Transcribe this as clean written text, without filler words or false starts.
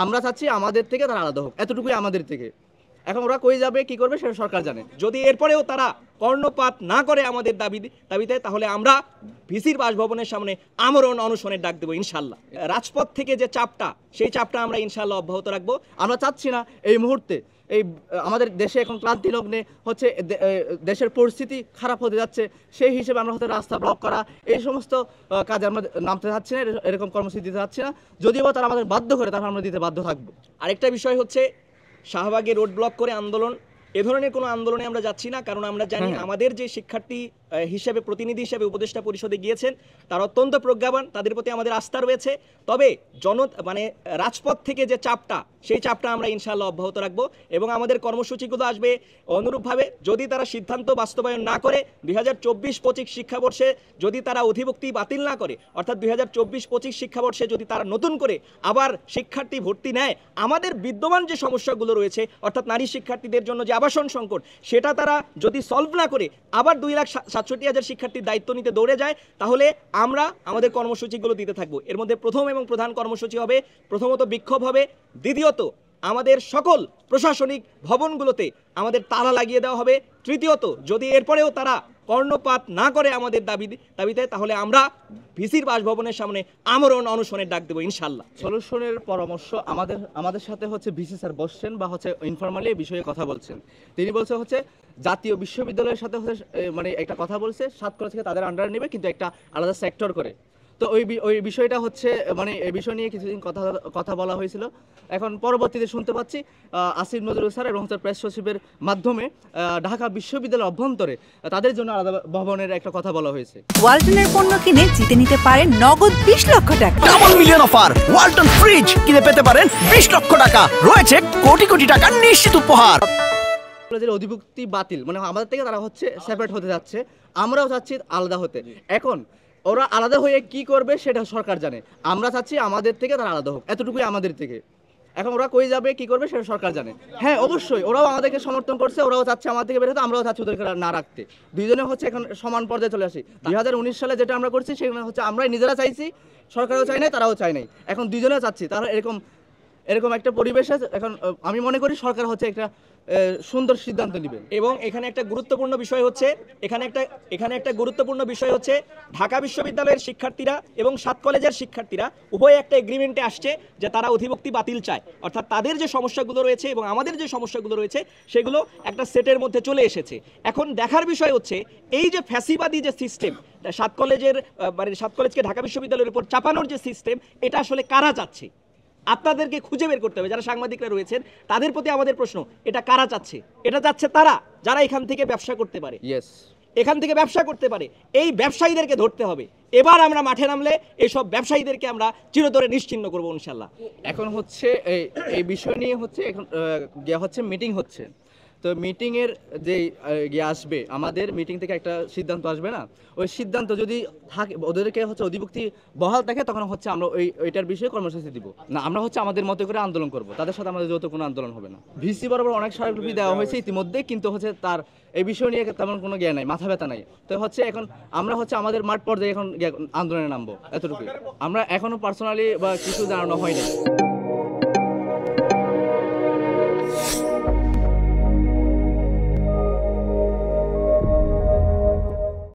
আমরা চাচ্ছি আমাদের থেকে তারা আলাদা হোক, এতটুকুই আমাদের থেকে। এখন ওরা কই যাবে কি করবে সেটা সরকার জানে। যদি এরপরেও তারা কর্ণপাত না করে আমাদের দাবিতে, তাহলে আমরা ভিসির বাসভবনের সামনে আমরণ অনশনের ডাক দেবো ইনশাল্লাহ। রাজপথ থেকে যে চাপটা, সেই চাপটা আমরা ইনশাল্লাহ অব্যাহত রাখবো। আমরা চাচ্ছি না এই মুহূর্তে এই আমাদের দেশে এখন ক্লান্তি লগ্নে হচ্ছে দেশের পরিস্থিতি খারাপ হতে যাচ্ছে, সেই হিসেবে আমরা হয়তো রাস্তা ব্লক করা এই সমস্ত কাজে আমরা নামতে চাচ্ছি না, এরকম কর্মসূচি দিতে চাচ্ছি না। যদিও তারা আমাদের বাধ্য করে, তারপর আমরা দিতে বাধ্য থাকবো। আরেকটা বিষয় হচ্ছে শাহবাগে রোড ব্লক করে আন্দোলন, এ ধরনের কোনো আন্দোলনে আমরা যাচ্ছি না, কারণ আমরা জানি আমাদের যে শিক্ষার্থী হিসেবে প্রতিনিধি হিসেবে উপদেষ্টা পরিষদে গিয়েছেন তারা অত্যন্ত প্রজ্ঞাবান, তাদের প্রতি আমাদের আস্থা রয়েছে। তবে রাজপথ থেকে যে চাপটা, সেই চাপটা আমরা ইনশাআল্লাহ অব্যাহত রাখবো এবং আমাদের কর্মসূচিগুলো আসবে অনুরূপভাবে। যদি তারা সিদ্ধান্ত বাস্তবায়ন না করে 2024-25 শিক্ষাবর্ষে যদি তারা অধিভুক্তি বাতিল না করে, অর্থাৎ 2024-25 শিক্ষাবর্ষে যদি তারা নতুন করে আবার শিক্ষার্থী ভর্তি নেয়, আমাদের বিদ্যমান যে সমস্যাগুলো রয়েছে অর্থাৎ নারী শিক্ষার্থীদের জন্য যে আবাসন সংকট, সেটা তারা যদি সলভ না করে আবার 2,67,000 শিক্ষার্থীর দায়িত্ব নিতে দৌড়ে যায়, তাহলে আমরা আমাদের কর্মসূচিগুলো দিতে থাকবো। এর মধ্যে প্রথম এবং প্রধান কর্মসূচি হবে, প্রথমত বিক্ষোভ হবে, দ্বিতীয়ত আমাদের সকল প্রশাসনিক ভবনগুলোতে আমাদের তালা লাগিয়ে দেওয়া হবে, তৃতীয়ত যদি এরপরেও তারা কর্ণপাত না করে আমাদের দাবিতে, তাহলে আমরা ভিসির বাসভবনের সামনে আমরণ অনশনের ডাক দেবো ইনশাল্লাহ। সলিউশনের পরামর্শ আমাদের সাথে হচ্ছে ভিসি স্যার বসছেন বা হচ্ছে ইনফরমালি এই বিষয়ে কথা বলছেন। তিনি বলছে হচ্ছে জাতীয় বিশ্ববিদ্যালয়ের সাথে হচ্ছে মানে একটা কথা বলছে, 7 কলেজ থেকে তাদের আন্ডারে নেবে, কিন্তু একটা আলাদা সেক্টর করে। তো ওই বিষয়টা হচ্ছে মানে এই বিষয় নিয়ে কিছুদিন কথা বলা হয়েছিল। এখন পরবর্তীতে শুনতে পাচ্ছি আসিফ নজরুল স্যার এবং প্রেস সচিবের মাধ্যমে ঢাকা বিশ্ববিদ্যালয়ের অভ্যন্তরে তাদের জন্য আলাদা ভবনের একটা কথা বলা হয়েছে। ওয়ালটনের পণ্য কিনে জিতে নিতে পারেন নগদ 20 লক্ষ টাকা। Double million offer, Walton fridge কিনে পেতে পারেন 20 লক্ষ টাকা, রয়েছে কোটি কোটি টাকার নিশ্চিত উপহার। কলেজের অধিভুক্তি বাতিল মানে আমাদের থেকে তারা হচ্ছে সেপারেট হতে যাচ্ছে, আমরাও চাচ্ছি আলাদা হতে। এখন ওরা আলাদা হয়ে কি করবে সেটা সরকার জানে। আমরা চাচ্ছি আমাদের থেকে তারা আলাদা হোক, এতটুকুই আমাদের থেকে। এখন ওরা কই যাবে কি করবে সেটা সরকার জানে। হ্যাঁ অবশ্যই ওরাও আমাদেরকে সমর্থন করছে, ওরাও চাচ্ছে আমাদের থেকে বের হতে, আমরাও চাচ্ছি ওদেরকে না রাখতে। দুইজনে হচ্ছে এখন সমান পর্যায়ে চলে আসি। 2019 সালে যেটা আমরা করছি সেখানে হচ্ছে আমরাই নিজেরা চাইছি, সরকারও চাই নাই, তারাও চাই নাই। এখন দুইজনে চাচ্ছি, তারা এরকম একটা পরিবেশে এখন আমি মনে করি সরকার হচ্ছে একটা সুন্দর সিদ্ধান্ত নেবে। এবং এখানে একটা গুরুত্বপূর্ণ বিষয় হচ্ছে ঢাকা বিশ্ববিদ্যালয়ের শিক্ষার্থীরা এবং 7 কলেজের শিক্ষার্থীরা উভয় একটা এগ্রিমেন্টে আসছে যে তারা অধিভুক্তি বাতিল চায়, অর্থাৎ তাদের যে সমস্যাগুলো রয়েছে এবং আমাদের যে সমস্যাগুলো রয়েছে সেগুলো একটা সেটের মধ্যে চলে এসেছে। এখন দেখার বিষয় হচ্ছে এই যে ফ্যাসিবাদী যে সিস্টেম, 7 কলেজকে ঢাকা বিশ্ববিদ্যালয়ের উপর চাপানোর যে সিস্টেম, এটা আসলে কারা চাচ্ছে আপনাদেরকে খুঁজে বের করতে হবে। যারা সাংবাদিকরা রয়েছেন তাদের প্রতি আমাদের প্রশ্ন, এটা কারা চাচ্ছে? এটা চাচ্ছে তারা যারা এখান থেকে ব্যবসা করতে পারে, এই ব্যবসায়ীদেরকে ধরতে হবে। এবার আমরা মাঠে নামলে এইসব ব্যবসায়ীদেরকে আমরা চিরতরে নিশ্চিহ্ন করবো ইনশাল্লাহ। এখন হচ্ছে এই বিষয় নিয়ে হচ্ছে এখন মিটিং হচ্ছে। তো মিটিংয়ের যে আসবে, আমাদের মিটিং থেকে একটা সিদ্ধান্ত আসবে না, ওই সিদ্ধান্ত যদি থাকে ওদেরকে হচ্ছে অধিভুক্তি বহাল থাকে, তখন হচ্ছে আমরা ওইটার বিষয়ে কর্মসূচি দিব না। আমরা হচ্ছে আমাদের মতো করে আন্দোলন করব, তাদের সাথে আমাদের যৌথ কোনো আন্দোলন হবে না। ভিসি বরাবর অনেক স্মারকলিপি দেওয়া হয়েছে ইতিমধ্যে, কিন্তু হচ্ছে তার এই বিষয় নিয়ে তেমন কোনো জ্ঞান নাই, মাথা ব্যথা নাই। তো হচ্ছে এখন আমরা হচ্ছে আমাদের মাঠ পর্যায়ে এখন আন্দোলনে নামবো, এতটুকুই। আমরা এখনো পার্সোনালি বা কিছু জানানো হয়নি।